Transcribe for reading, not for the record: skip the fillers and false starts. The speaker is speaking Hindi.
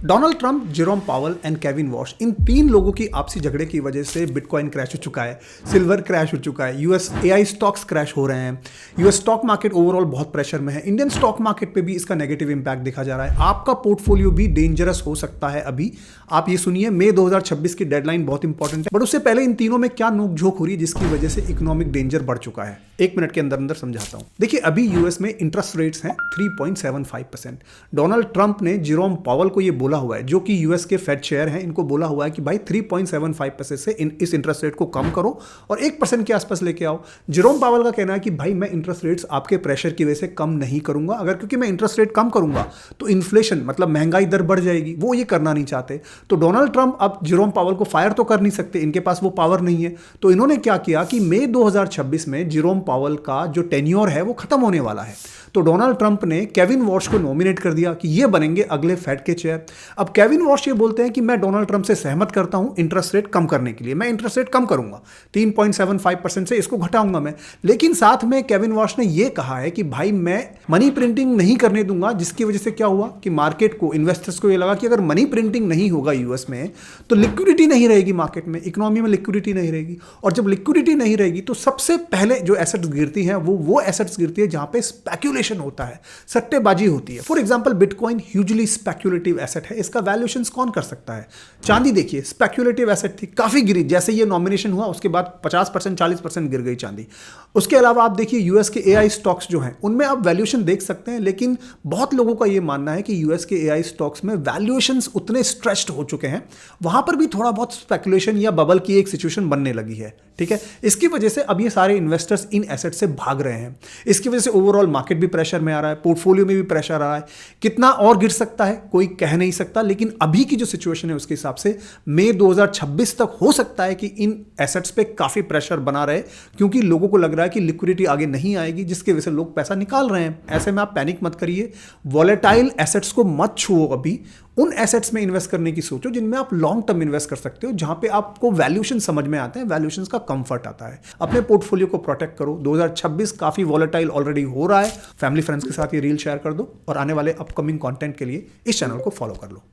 डोनाल्ड ट्रंप, जेरोम पावल एंड केविन वॉश, इन तीन लोगों की आपसी झगड़े की वजह से बिटकॉइन क्रैश हो चुका है, सिल्वर क्रैश हो चुका है, यूएस एआई स्टॉक्स क्रैश हो रहे हैं, यूएस स्टॉक मार्केट ओवरऑल बहुत प्रेशर में है, इंडियन स्टॉक मार्केट पे भी इसका नेगेटिव इंपैक्ट देखा जा रहा है। आपका पोर्टफोलियो भी डेंजरस हो सकता है। अभी आप ये सुनिए, मई 2026 की डेडलाइन बहुत इंपॉर्टेंट है, बट उससे पहले इन तीनों में क्या नोकझोंक हो रही है जिसकी वजह से इकोनॉमिक डेंजर बढ़ चुका है, 1 मिनट के अंदर अंदर समझाता हूं। देखिए, अभी यूएस में इंटरेस्ट रेट्स हैं 3.75%। डोनाल्ड ट्रंप ने जेरोम पावल को ये बोला हुआ है, जो कि यूएस के फेड चेयर हैं, इनको बोला हुआ है कि भाई 3.75% से इस इंटरेस्ट रेट को कम करो और 1% के आसपास लेके आओ। जेरोम पावल का कहना है कि भाई मैं इंटरेस्ट रेट्स आपके प्रेशर की वजह से कम नहीं करूंगा, अगर क्योंकि मैं इंटरेस्ट रेट कम करूंगा तो इन्फ्लेशन मतलब महंगाई दर बढ़ जाएगी, वो ये करना नहीं चाहते। तो डोनाल्ड ट्रंप अब जेरोम पावल को फायर तो कर नहीं सकते, इनके पास वो पावर नहीं है। तो इन्होंने क्या किया कि मई 2026 में जेरोम पावल का जो टेन्योर है वो खत्म होने वाला है। तो डोनाल्ड ट्रंप ने केविन वॉश को नॉमिनेट कर दिया कि ये बनेंगे अगले फेड के चेयर। अब केविन वॉश ये बोलते हैं कि मैं डोनाल्ड ट्रंप से सहमत करता हूं इंटरेस्ट रेट कम करने के लिए, मैं इंटरेस्ट रेट कम करूंगा, 3.75% से इसको घटाऊंगा मैं। लेकिन साथ में केविन वॉश ने ये कहा है कि भाई मैं मनी प्रिंटिंग नहीं करने दूंगा, जिसकी वजह से क्या हुआ कि मार्केट को, इन्वेस्टर्स को ये लगा कि अगर मनी प्रिंटिंग नहीं होगा यूएस में तो लिक्विडिटी नहीं रहेगी मार्केट में, इकोनॉमी में लिक्विडिटी नहीं रहेगी। और जब लिक्विडिटी नहीं रहेगी तो सबसे पहले जो एसेट्स गिरती हैं वो एसेट्स गिरती है जहां पे स्पेक्यूलेशन होता है, सट्टेबाजी होती है। For example bitcoin hugely speculative asset है, इसका वैल्यूएशन कौन कर सकता है? चांदी देखिए, स्पेक्यूलेटिव एसेट थी, काफी गिरी, जैसे ये नॉमिनेशन हुआ उसके बाद 50% 40% गिर गई चांदी। उसके अलावा आप देखिए यूएस के एआई स्टॉक्स जो हैं उनमें आप वैल्यूएशन देख सकते हैं, लेकिन बहुत लोगों का ये मानना है कि यूएस के एआई स्टॉक्स में वैल्यूएशंस उतने स्ट्रेच्ड हो चुके हैं, वहां पर भी थोड़ा बहुत स्पेक्यूलेशन या बबल की एक सिचुएशन बनने लगी है। ठीक है, इसकी वजह से अब ये सारे इन्वेस्टर्स इन एसेट से भाग रहे हैं। इसकी वजह से ओवरऑल मार्केट भी प्रेशर में आ रहा है, पोर्टफोलियो में भी प्रेशर आ रहा है। कितना और गिर सकता है कोई कह नहीं सकता, लेकिन अभी की जो सिचुएशन है उसके हिसाब से मई 2026 तक हो सकता है कि इन एसेट्स पे काफी प्रेशर बना रहे, क्योंकि लोगों को लग रहा है कि लिक्विडिटी आगे नहीं आएगी, जिसकी वजह से लोग पैसा निकाल रहे हैं। ऐसे में आप पैनिक मत करिए, वॉलेटाइल एसेट्स को मत छुओ, अभी उन एसेट्स में इन्वेस्ट करने की सोचो जिनमें आप लॉन्ग टर्म इन्वेस्ट कर सकते हो, जहां पे आपको वैल्यूएशन समझ में आते हैं, वैल्यूएशंस का कंफर्ट आता है। अपने पोर्टफोलियो को प्रोटेक्ट करो। 2026 काफी वॉलेटाइल ऑलरेडी हो रहा है। फैमिली फ्रेंड्स के साथ ये रील शेयर कर दो और आने वाले अपकमिंग कंटेंट के लिए इस चैनल को फॉलो कर लो।